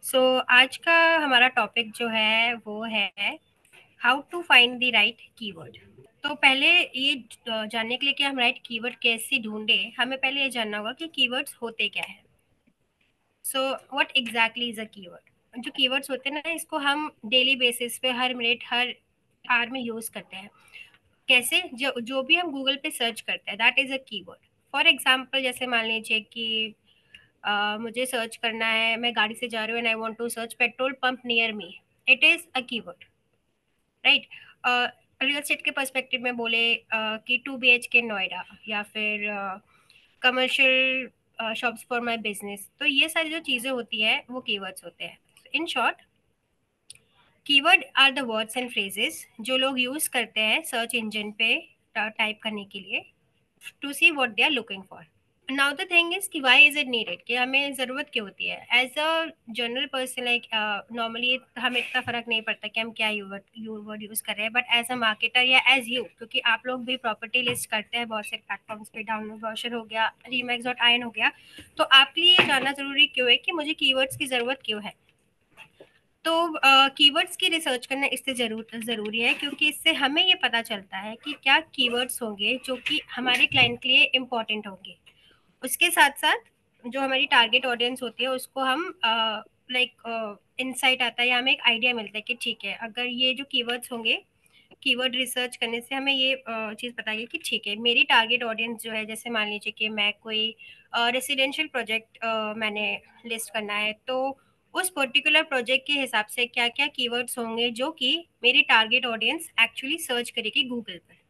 आज का हमारा टॉपिक जो है वो है how to find the right keyword. तो पहले ये जानने के लिए कि हम राइट कीवर्ड कैसे ढूंढे, हमें पहले ये जानना होगा कि कीवर्ड्स होते क्या है। So what exactly is a keyword. जो कीवर्ड्स होते हैं ना, इसको हम डेली बेसिस पे हर मिनट हर आवर में यूज करते हैं। कैसे? जो जो भी हम गूगल पे सर्च करते हैं that is a keyword. For example, जैसे मान लीजिए कि मुझे सर्च करना है, मैं गाड़ी से जा रही हूँ and I want to search petrol pump near me, it is a keyword, right. Real estate के पर्सपेक्टिव में बोले कि 2 BHK नोएडा, या फिर commercial shops for my business, तो ये सारी जो चीज़ें होती है वो कीवर्ड्स होते हैं। In short, keyword are the words and phrases जो लोग यूज करते हैं सर्च इंजन पे टाइप करने के लिए, to see what they are looking for. Now the thing is कि व्हाई इज इट नीडेड, कि हमें ज़रूरत क्यों होती है as a general person. Like normally हमें इतना फ़र्क नहीं पड़ता कि हम क्या यूवर्ड यूज़ कर रहे हैं, बट एज अ मार्केटर या एज यू, क्योंकि आप लोग भी प्रॉपर्टी लिस्ट करते हैं बहुत से प्लेटफॉर्म्स पे, डाउनलोड ब्रोशर हो गया, रीमैक्स डॉट आइन हो गया, तो आपके लिए ये जानना ज़रूरी क्यों है कि मुझे कीवर्ड्स की ज़रूरत क्यों है। तो कीवर्ड्स की रिसर्च करना इससे ज़रूरी है, क्योंकि इससे हमें ये पता चलता है कि क्या कीवर्ड्स होंगे जो कि हमारे क्लाइंट के लिए इम्पोर्टेंट होंगे। उसके साथ साथ जो हमारी टारगेट ऑडियंस होती है उसको हम लाइक इनसाइट आता है या हमें एक आइडिया मिलता है कि ठीक है, अगर ये जो कीवर्ड्स होंगे, कीवर्ड रिसर्च करने से हमें ये चीज़ पता है कि ठीक है, मेरी टारगेट ऑडियंस जो है, जैसे मान लीजिए कि मैं कोई रेसिडेंशियल प्रोजेक्ट मैंने लिस्ट करना है, तो उस पर्टिकुलर प्रोजेक्ट के हिसाब से क्या क्या कीवर्ड्स होंगे जो कि मेरी टारगेट ऑडियंस एक्चुअली सर्च करेगी गूगल पर।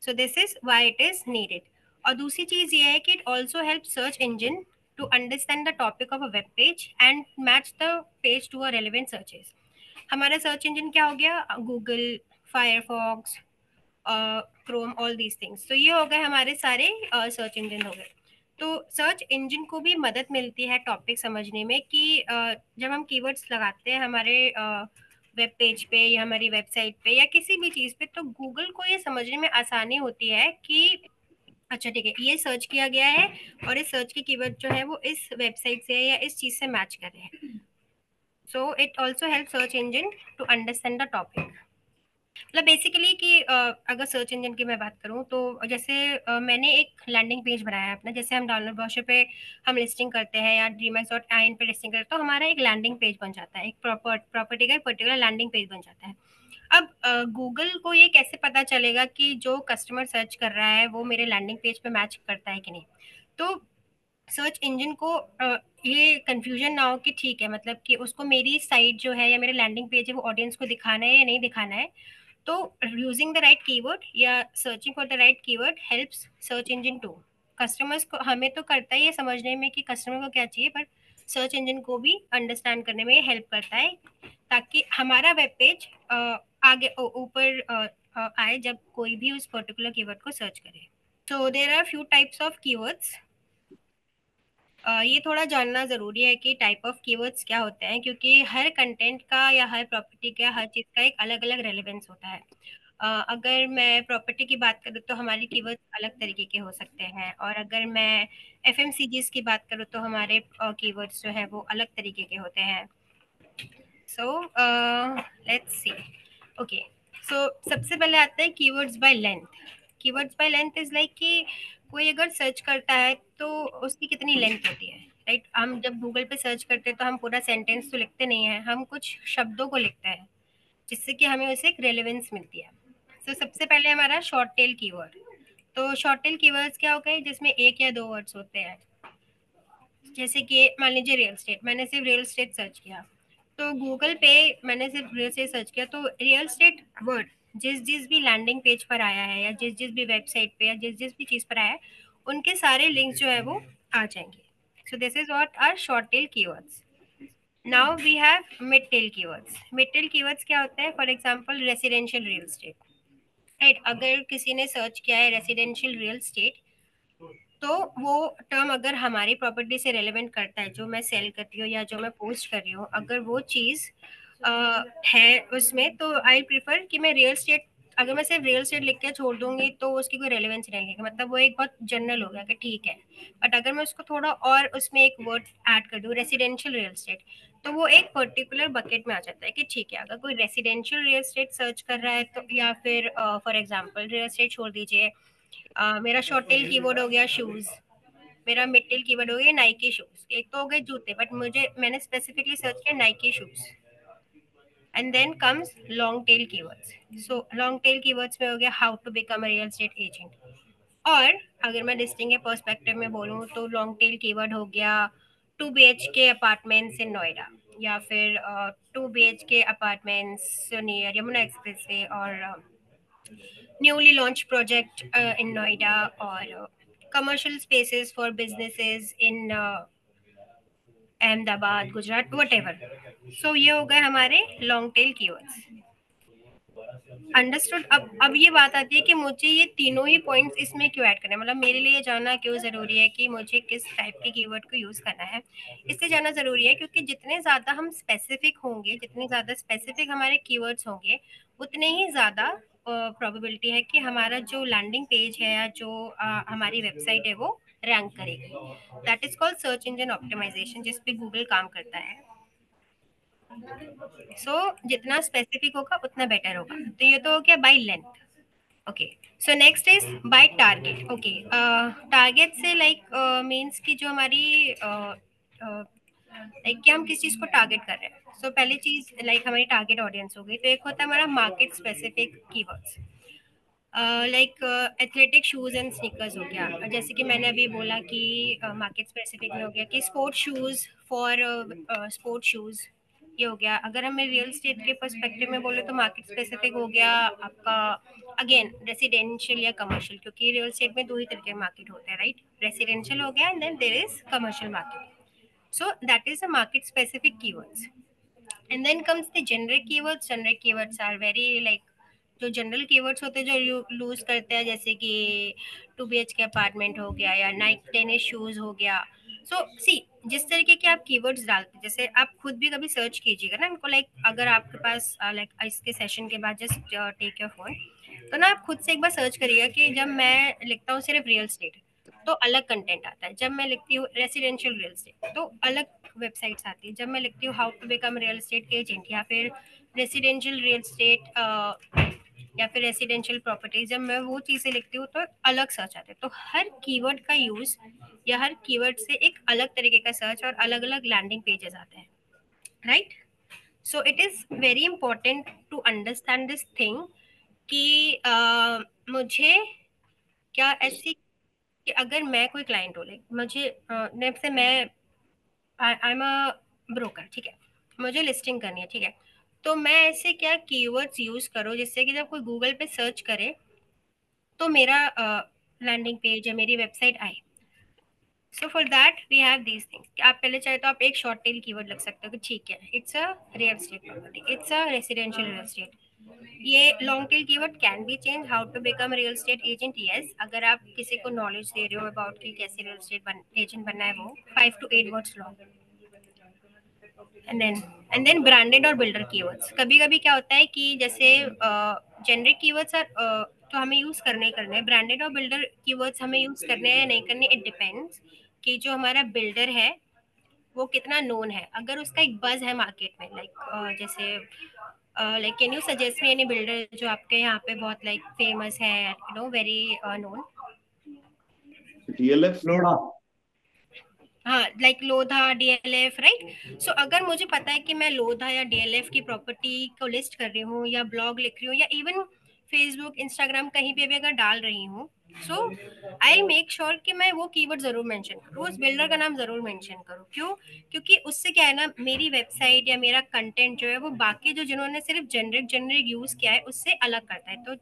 So this is why it is needed. और दूसरी चीज ये है कि it also help search engine to understand the topic of a web page and match the page to a relevant searches. हमारा search engine क्या हो गया? Google, Firefox, Chrome, all these things. तो ये हो गए हमारे सारे सर्च इंजन हो गए। तो सर्च इंजन को भी मदद मिलती है टॉपिक समझने में कि जब हम कीवर्ड्स लगाते हैं हमारे वेब पेज पे या हमारी वेबसाइट पे या किसी भी चीज़ पे, तो गूगल को ये समझने में आसानी होती है कि अच्छा ठीक है, ये सर्च किया गया है और इस सर्च के कीवर्ड जो है वो इस वेबसाइट से या इस चीज़ से मैच कर रहे हैं। So it also help search engine to understand the topic. मतलब बेसिकली कि अगर सर्च इंजन की मैं बात करूँ, तो जैसे मैंने एक लैंडिंग पेज बनाया है अपना, जैसे हम डाउनलोड ब्रोशर पे हम लिस्टिंग करते हैं या डीमैक्स डॉट आइन पे लिस्टिंग करते हैं, तो हमारा एक लैंडिंग पेज बन जाता है, एक प्रॉपर्टी का एक पर्टिकुलर लैंडिंग पेज बन जाता है। अब गूगल को ये कैसे पता चलेगा कि जो कस्टमर सर्च कर रहा है वो मेरे लैंडिंग पेज पे मैच करता है कि नहीं? तो सर्च इंजन को ये कंफ्यूजन ना हो कि ठीक है, मतलब कि उसको मेरी साइट जो है या मेरे लैंडिंग पेज है वो ऑडियंस को दिखाना है या नहीं दिखाना है। तो यूजिंग द राइट कीवर्ड या searching for the right keyword helps search engine to. Customers को, हमें तो करता ही है समझने में कि कस्टमर को क्या चाहिए, पर सर्च इंजन को भी अंडरस्टैंड करने में ये हेल्प करता है, ताकि हमारा वेब पेज आगे ऊपर आए जब कोई भी उस पर्टिकुलर कीवर्ड को सर्च करे। So there are few types of keywords. ये थोड़ा जानना ज़रूरी है कि टाइप ऑफ कीवर्ड्स क्या होते हैं, क्योंकि हर कंटेंट का या हर प्रॉपर्टी का, हर चीज़ का एक अलग अलग रेलेवेंस होता है। अगर मैं प्रॉपर्टी की बात करूँ तो हमारे कीवर्ड्स अलग तरीके के हो सकते हैं, और अगर मैं एफएमसीजीज की बात करूँ तो हमारे कीवर्ड्स जो है वो अलग तरीके के होते हैं। So let's see. ओके, सो सबसे पहले आता है keywords by length. Keywords by length is like कि कोई अगर सर्च करता है तो उसकी कितनी लेंथ होती है, राइट। हम जब गूगल पे सर्च करते हैं तो हम पूरा सेंटेंस तो लिखते नहीं हैं, हम कुछ शब्दों को लिखते हैं जिससे कि हमें उसे एक रेलेवेंस मिलती है। तो सबसे पहले हमारा शॉर्ट टेल कीवर्ड। तो शॉर्ट टेल कीवर्ड्स क्या हो गए? जिसमें एक या दो वर्ड्स होते हैं। जैसे कि मान लीजिए रियल स्टेट, मैंने सिर्फ रियल स्टेट सर्च किया, तो गूगल पे मैंने सिर्फ रियल स्टेट सर्च किया, तो रियल स्टेट वर्ड जिस जिस भी लैंडिंग पेज पर आया है या जिस जिस भी वेबसाइट पे या जिस जिस भी चीज़ पर आया है, उनके सारे लिंक्स जो है वो आ जाएंगे। So this is what are short tail keywords. Now we have mid tail keywords. Mid tail keywords क्या होते हैं? For example residential real estate, right. अगर किसी ने सर्च किया है रेसिडेंशियल रियल एस्टेट, तो वो टर्म अगर हमारी प्रॉपर्टी से रेलेवेंट करता है, जो मैं सेल करती हूँ या जो मैं पोस्ट कर रही हूँ, अगर वो चीज़ है उसमें, तो आई प्रीफर कि मैं रियल स्टेट, अगर मैं सिर्फ रियल स्टेट लिख के छोड़ दूंगी तो उसकी कोई रेलेवेंस नहीं रहेगी, मतलब वो एक बहुत जनरल हो गया कि ठीक है। बट अगर मैं उसको थोड़ा और उसमें एक वर्ड ऐड कर दूँ, रेसिडेंशियल रियल स्टेट, तो वो एक पर्टिकुलर बकेट में आ जाता है कि ठीक है, अगर कोई रेसिडेंशियल रियल एस्टेट सर्च कर रहा है तो, या फिर फॉर एग्जांपल रियल एस्टेट छोड़ दीजिए, मेरा शॉर्ट टेल कीवर्ड हो गया शूज, मेरा मिड टेल कीवर्ड हो गया नाइकी शूज, एक तो हो गए जूते, बट मैंने स्पेसिफिकली सर्च किया Nike shoes. And then comes long tail keywords. So long tail keywords में हो गया how to become a real estate agent. और अगर मैं लिस्टिंग के पर्सपेक्टिव में बोलूँ तो लॉन्ग टेल कीवर्ड हो गया 2 BHK अपार्टमेंट्स इन नोएडा, या फिर 2 BHK apartments near Yamuna expressway, और newly launch project in Noida, और commercial spaces for businesses in Ahmedabad Gujarat whatever. So ये हो गए हमारे लॉन्ग टेल कीवर्ड्स। अंडरस्टूड। अब ये बात आती है कि मुझे ये तीनों ही पॉइंट्स इसमें क्यों ऐड करना है, मतलब मेरे लिए जानना क्यों ज़रूरी है कि मुझे किस टाइप के कीवर्ड को यूज़ करना है। इससे जानना ज़रूरी है क्योंकि जितने ज़्यादा हम स्पेसिफिक होंगे, जितने ज़्यादा स्पेसिफिक हमारे कीवर्ड्स होंगे, उतने ही ज़्यादा प्रोबेबिलिटी है कि हमारा जो लैंडिंग पेज है या जो हमारी वेबसाइट है वो रैंक करेगी। That is called search engine optimization, जिस पे गूगल काम करता है। सो जितना स्पेसिफिक होगा उतना बेटर होगा। तो ये तो हो गया by length. Okay, so next is by target. Okay, target से लाइक मीन्स कि जो हमारी लाइक कि हम किस चीज को टारगेट कर रहे हैं। सो पहली चीज लाइक हमारी टारगेट ऑडियंस हो गई, तो एक होता है हमारा market specific keywords, like athletic shoes and sneakers हो गया। जैसे कि मैंने अभी बोला कि मार्केट स्पेसिफिक में हो गया कि sport shoes for sport shoes, ये हो गया। अगर हमें रियल स्टेट के पर्सपेक्टिव में बोले तो मार्केट स्पेसिफिक हो गया आपका अगेन रेसिडेंशियल या कमर्शियल, क्योंकि रियल स्टेट में दो ही तरह के मार्केट होते हैं, राइट। रेसिडेंशियल हो गया and then there is commercial market. So that is a market specific keywords. And then comes the generic keywords. Generic keywords are very like जो जनरल कीवर्ड्स होते हैं जो यूज करते हैं, जैसे कि 2 BHK अपार्टमेंट हो गया या नाइक टेनिस शूज हो गया। सो सी जिस तरीके के आप कीवर्ड्स डालते हैं, जैसे आप खुद भी कभी सर्च कीजिएगा ना इनको, लाइक अगर आपके पास लाइक इसके सेशन के बाद जस्ट टेक योर फोन, तो ना आप खुद से एक बार सर्च करिएगा कि जब मैं लिखता हूँ सिर्फ रियल स्टेट तो अलग कंटेंट आता है, जब मैं लिखती हूँ रेसिडेंशियल रियल एस्टेट तो अलग वेबसाइट्स आती है, जब मैं लिखती हूँ how to become real estate agent या फिर रेसिडेंशियल रियल एस्टेट या फिर रेसिडेंशियल प्रॉपर्टीज, जब मैं वो चीज़ें लिखती हूँ तो अलग सर्च आते हैं। तो हर कीवर्ड का यूज या हर कीवर्ड से एक अलग तरीके का सर्च और अलग अलग लैंडिंग पेजेस आते हैं, right. So it is very important to understand this thing कि मुझे क्या ऐसी कि अगर मैं कोई क्लाइंट हो, लाइक मुझे से मैं आई एम अ ब्रोकर, ठीक है, मुझे लिस्टिंग करनी है, ठीक है, तो मैं ऐसे क्या कीवर्ड्स यूज करूँ जिससे कि जब कोई गूगल पे सर्च करे तो मेरा लैंडिंग पेज या मेरी वेबसाइट आए। So for that we have these things. आप पहले चाहे तो आप एक शॉर्ट टेल कीवर्ड लग सकते हो कि ठीक है it's a real estate property, it's a residential real estate. ये long tail keyword can be change, how to become real estate agent, yes. अगर आप किसी को नॉलेज दे रहे हो अबाउट कि कैसे रियल एस्टेट एजेंट बनना है, वो 5 to 8 words long. And then branded और बिल्डर कीवर्ड्स। कभी कभी क्या होता है कि जैसे जेनरिक कीवर्ड्स आर तो हमें यूज करने ही करने हैं, ब्रांडेड और बिल्डर कीवर्ड्स हमें यूज करने हैं या नहीं करने, इट डिपेंड्स कि जो हमारा बिल्डर है वो कितना नोन है। अगर उसका एक बज है मार्केट में, लाइक जैसे like can you suggest me any builder जो आपके यहाँ पे बहुत लाइक फेमस है, you know very known. DLF. Lodha. हाँ, like Lodha, DLF, right. So अगर मुझे पता है कि मैं लोधा या डीएलएफ की प्रॉपर्टी को लिस्ट कर रही हूँ या ब्लॉग लिख रही हूँ या इवन फेसबुक इंस्टाग्राम कहीं पे भी अगर डाल रही हूँ, सो आई मेक श्योर कि मैं वो कीवर्ड जरूर मेंशन करूँ, उस बिल्डर का नाम जरूर मेंशन करूँ। क्यों? क्योंकि उससे क्या है ना, मेरी वेबसाइट या मेरा कंटेंट जो है वो बाकी जो जिन्होंने सिर्फ जेनरिक जेनरिक यूज किया है उससे अलग करता है। तो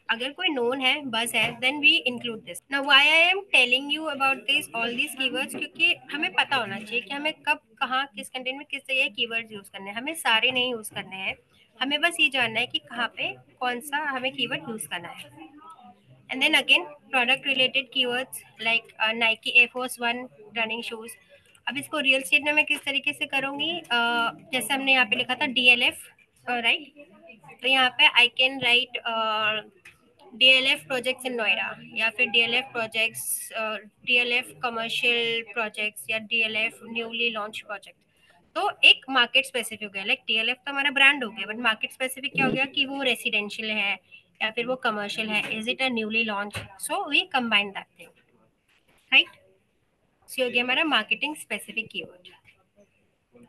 अगर कोई नोन है, बस है, then we include this. Now why I am telling you about this all these keywords, क्योंकि हमें पता होना चाहिए कि हमें कब कहाँ किस कंटेंट में किस तरह के कीवर्ड्स यूज करने हैं। हमें सारे नहीं यूज करने हैं, हमें बस ये जानना है कि कहाँ पे कौन सा हमें कीवर्ड यूज करना है। And then again product related keywords like Nike Air Force One running shoes. अब इसको रियल स्टेट में मैं किस तरीके से करूँगी, जैसे हमने यहाँ पे लिखा था डीएलएफ, राइट। तो यहाँ पे I can write DLF projects in Noida, या फिर DLF projects, DLF commercial projects या डीएलएफ न्यूली लॉन्च प्रोजेक्ट। तो एक मार्केट स्पेसिफिक हो गया, लाइक टीएलएफ तो हमारा ब्रांड हो गया, बट मार्केट स्पेसिफिक क्या हो गया कि वो रेसिडेंशियल है या फिर वो कमर्शियल है, is it a newly launch, so we combine that thing, right. So हो गया हमारा marketing specific keyword.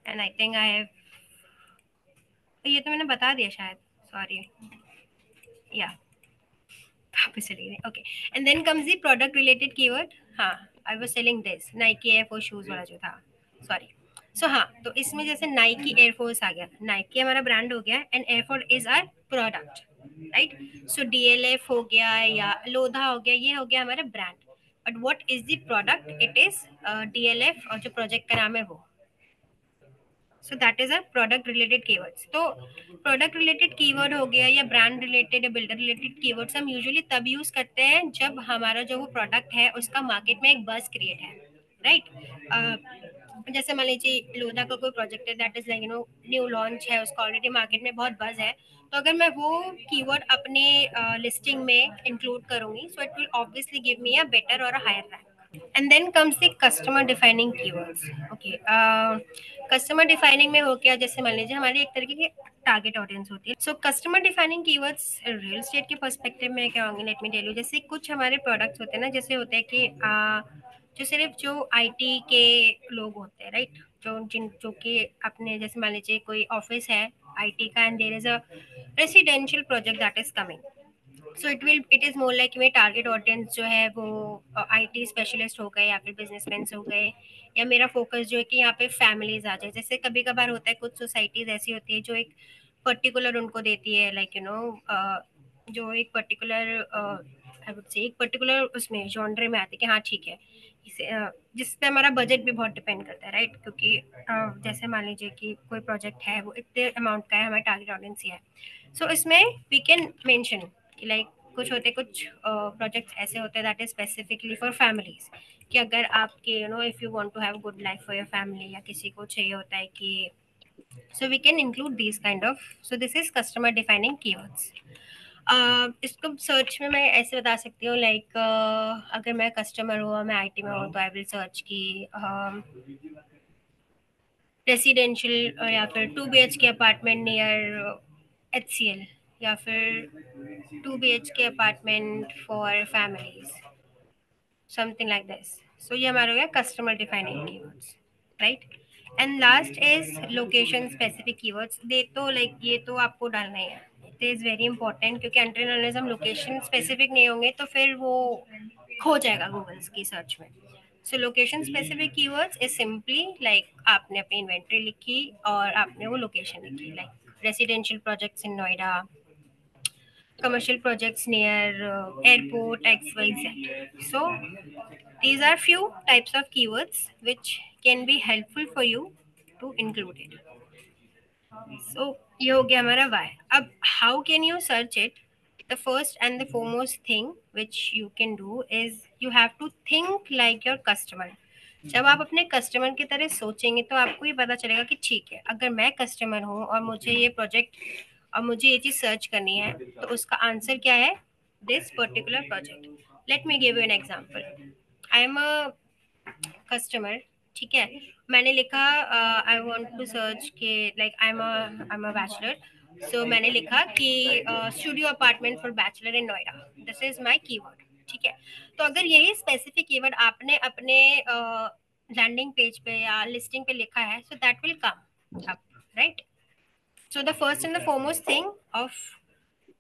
And I think I have, ये तो मैंने बता दिया शायद, सॉरी, या वापस चली गई, okay. And then comes the product related keyword. हाँ, I was selling this Nike Air Force shoes वाला जो था, सॉरी। सो हाँ, तो इसमें जैसे नाइकी एयरफोर्स आ गया, नाइकी हमारा ब्रांड हो गया and Air Force is our product, right. So DLF हो गया या लोधा हो गया, ये हो गया हमारा brand, but what is the product, it is DLF, और जो प्रोजेक्ट का नाम है वो। सो that is a product related keywords. तो प्रोडक्ट रिलेटेड कीवर्ड हो गया या ब्रांड रिलेटेड या बिल्डर रिलेटेड कीवर्ड्स हम यूजुअली तब यूज करते हैं जब हमारा जो वो प्रोडक्ट है उसका मार्केट में एक बज क्रिएट है, राइट। जैसे मान लीजिए लोधा का कोई प्रोजेक्ट है that is like new launch है, उसका ऑलरेडी मार्केट में बहुत बज है, तो अगर मैं वो कीवर्ड अपने लिस्टिंग में इंक्लूड करूंगी, so it will obviously give me a better और a higher rank. And then comes the customer defining keywords. Okay, customer defining में हो गया, जैसे मान लीजिए हमारी एक तरीके की टारगेट ऑडियंस होती है। So customer defining keywords real estate के पर्सपेक्टिव में क्या होंगे, लेट मी टेल यू। जैसे कुछ हमारे प्रोडक्ट्स होते हैं ना, जैसे होते हैं कि जो सिर्फ जो आईटी के लोग होते हैं, राइट, जो कि अपने जैसे मान लीजिए कोई ऑफिस है आईटी का and there is a residential project that is coming, so it is more like मेरे टारगेट ऑडियंस जो है वो आईटी स्पेशलिस्ट हो गए या फिर बिजनेसमैन हो गए, या मेरा फोकस जो है कि यहाँ पे फैमिलीज आ जाए। जैसे कभी कभार होता है कुछ सोसाइटीज ऐसी होती है जो एक पर्टिकुलर उनको देती है, लाइक जो एक पर्टिकुलर आई वुड से एक पर्टिकुलर उसमें जॉनरे में आती है कि हाँ ठीक है, जिस पे हमारा बजट भी बहुत डिपेंड करता है, राइट। क्योंकि जैसे मान लीजिए कि कोई प्रोजेक्ट है वो इतने अमाउंट का है, हमारे टारगेट ऑडियंस ही है, सो इसमें वी कैन मेंशन कि लाइक कुछ होते कुछ प्रोजेक्ट्स ऐसे होते हैं that is specifically for families, कि अगर आपके if you want to have good life for your family, या किसी को चाहिए होता है कि, so we can include this kind of, so this is customer defining keywords. इसको सर्च में मैं ऐसे बता सकती हूँ, लाइक अगर मैं कस्टमर हूँ और मैं आईटी में हूँ तो आई विल सर्च की रेसिडेंशियल या फिर 2 BHK अपार्टमेंट नियर HCL, या फिर 2 BHK apartment for families, something like this. So ये हमारा हो गया customer defining keywords, right. And last is location specific keywords. दे तो लाइक ये तो आपको डालना ही है, इट इज़ वेरी इंपॉर्टेंट, क्योंकि अनटिल अनलेस हम लोकेशन स्पेसिफिक नहीं होंगे तो फिर वो खो जाएगा गूगल की सर्च में। सो location specific keywords is simply like आपने अपनी इन्वेंट्री लिखी और आपने वो लोकेशन लिखी, like residential projects in Noida, commercial projects near airport XYZ. So these are few types of keywords which can be helpful for you to include it. So ये हो गया हमारा why. अब how can you search it? The first and the foremost thing which you can do is you have to think like your customer. जब आप अपने customer की तरह सोचेंगे तो आपको ये पता चलेगा कि ठीक है, अगर मैं कस्टमर हूँ और मुझे ये प्रोजेक्ट और मुझे ये चीज़ सर्च करनी है, तो उसका आंसर क्या है, this particular project. Let me give you an example. I am a customer, ठीक है, मैंने लिखा आई वांट टू सर्च के like I am a bachelor, so मैंने लिखा कि studio apartment for bachelor in Noida, this is my keyword, ठीक है। तो अगर यही स्पेसिफिक कीवर्ड आपने अपने लैंडिंग पेज पे या लिस्टिंग पे लिखा है, so that will come up, right. So the first and the foremost thing of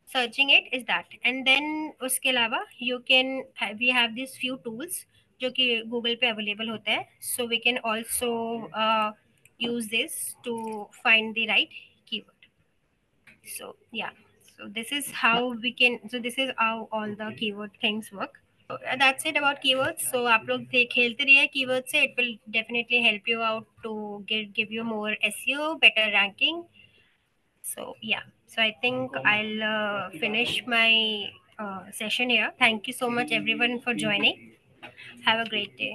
searching it is that, and then उसके अलावा you can we have this few tools जो कि गूगल पे अवेलेबल होते हैं, so we can also use this to find the right keyword. So yeah, so this is how we can, so this is how all the keyword things work. So that's it about keywords. So आप लोग खेलते रहिए keyword से, it will definitely help you out to give you more SEO, better ranking. So yeah, so I think I'll finish my session here. Thank you so much everyone for joining. Have a great day.